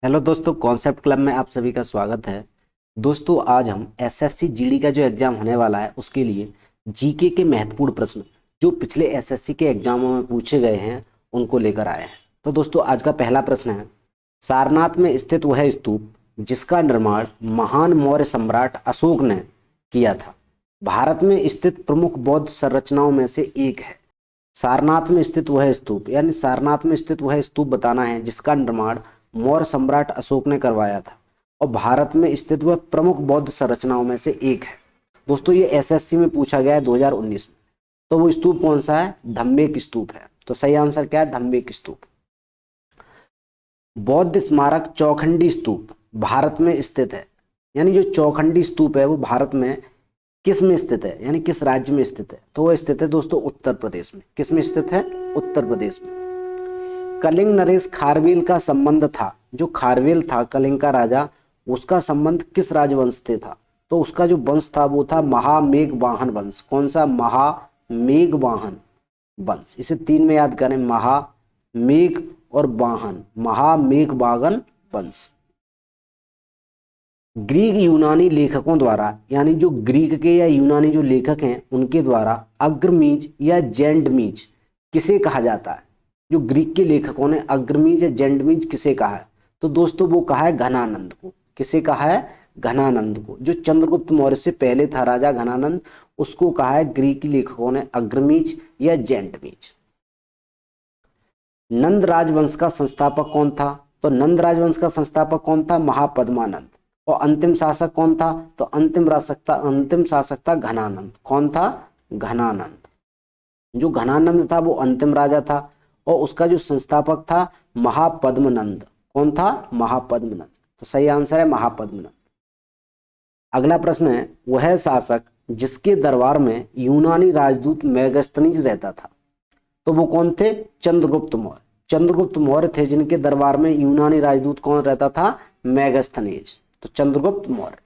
Hello दोस्तों, concept club में आप सभी का स्वागत है। दोस्तों, आज हम एसएससी जीडी का जो एग्ज़ाम होने वाला है उसके लिए जीके के महत्वपूर्ण प्रश्न जो पिछले एसएससी के एग्जामों में पूछे गए हैं उनको लेकर आए हैं। तो दोस्तों, आज का पहला प्रश्न है, सारनाथ में स्थित वह स्तूप जिसका निर्माण महान मौर्य सम्राट अशोक ने किया था, भारत में स्थित प्रमुख बौद्ध संरचनाओं में से एक है। सारनाथ में स्थित वह स्तूप, यानी सारनाथ में स्थित वह स्तूप बताना है जिसका निर्माण मौर्य सम्राट अशोक ने करवाया था और भारत में स्थित वह प्रमुख बौद्ध संरचनाओं में से एक है। दोस्तों, ये एसएससी में पूछा गया है 2019 में। तो वो स्तूप कौन सा है? धम्मेक स्तूप है। तो सही आंसर क्या है? धम्मेक स्तूप। बौद्ध स्मारक चौखंडी स्तूप भारत में स्थित है, यानी जो चौखंडी स्तूप है वो भारत में किस में स्थित है, यानी किस राज्य में स्थित है? तो वह स्थित है दोस्तों उत्तर प्रदेश में। किस में स्थित है? उत्तर प्रदेश में। कलिंग नरेश खारवेल का संबंध था, जो खारवेल था कलिंग का राजा, उसका संबंध किस राजवंश से था? तो उसका जो वंश था वो था महामेघवाहन वंश। कौन सा? महामेघवाहन वंश। इसे तीन में याद करें, महामेघ और वाहन, महामेघवाहन वंश। ग्रीक यूनानी लेखकों द्वारा, यानी जो ग्रीक के या यूनानी जो लेखक हैं उनके द्वारा अग्रमीज या जैंडमीज किसे कहा जाता है? जो ग्रीक के लेखकों ने अग्रमीज या जैंडमीज किसे कहा है? तो दोस्तों वो कहा है घनानंद को। किसे कहा है? घनानंद को। जो चंद्रगुप्त मौर्य से पहले था राजा घनानंद, उसको कहा है ग्रीकी लेखकों ने अग्रमीज या जैंडमीज। नंद राजवंश का संस्थापक कौन था? तो नंद राजवंश का संस्थापक कौन था? महापद्मानंद। और अंतिम शासक कौन था? तो अंतिम शासक था घनानंद। कौन था? घनानंद। जो घनानंद था वो अंतिम राजा था और उसका जो संस्थापक था महापद्मनंद। कौन था? महापद्मनंद। तो सही आंसर है महापद्मनंद। अगला प्रश्न है, वह शासक जिसके दरबार में यूनानी राजदूत मेगास्थनीज रहता था, तो वो कौन थे? चंद्रगुप्त मौर्य। चंद्रगुप्त मौर्य थे जिनके दरबार में यूनानी राजदूत कौन रहता था? मेगास्थनीज। तो चंद्रगुप्त मौर्य।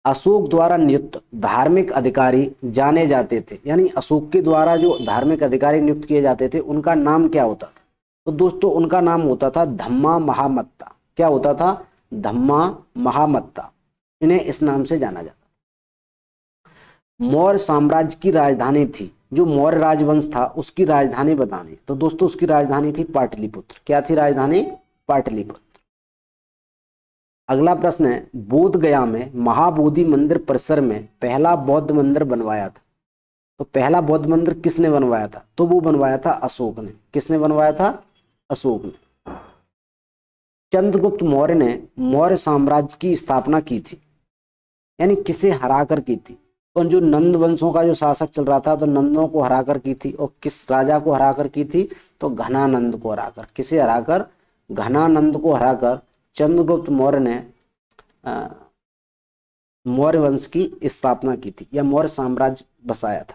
अशोक द्वारा नियुक्त धार्मिक अधिकारी जाने जाते थे, यानी अशोक के द्वारा जो धार्मिक अधिकारी नियुक्त किए जाते थे उनका नाम क्या होता था? तो दोस्तों उनका नाम होता था धम्मा महामत्ता। क्या होता था? धम्मा महामत्ता। इन्हें इस नाम से जाना जाता। मौर्य साम्राज्य की राजधानी थी, जो मौर्य राजवंश था उसकी राजधानी बतानी। तो दोस्तों उसकी राजधानी थी पाटलिपुत्र। क्या थी राजधानी? पाटलिपुत्र। अगला प्रश्न है, बोध गया में महाबोधि मंदिर परिसर में पहला बौद्ध मंदिर बनवाया था, तो पहला बौद्ध मंदिर किसने बनवाया था? तो वो बनवाया था अशोक ने। किसने बनवाया था? अशोक ने। चंद्रगुप्त मौर्य ने मौर्य साम्राज्य की स्थापना की थी, यानी किसे हराकर की थी? तो जो नंद वंशों का जो शासक चल रहा था तो नंदों को हराकर की थी। और किस राजा को हराकर की थी? तो घनानंद को हराकर। किसे हराकर? घनानंद को हराकर चंद्रगुप्त मौर्य ने मौर्य वंश की स्थापना की थी या मौर्य साम्राज्य बसाया था।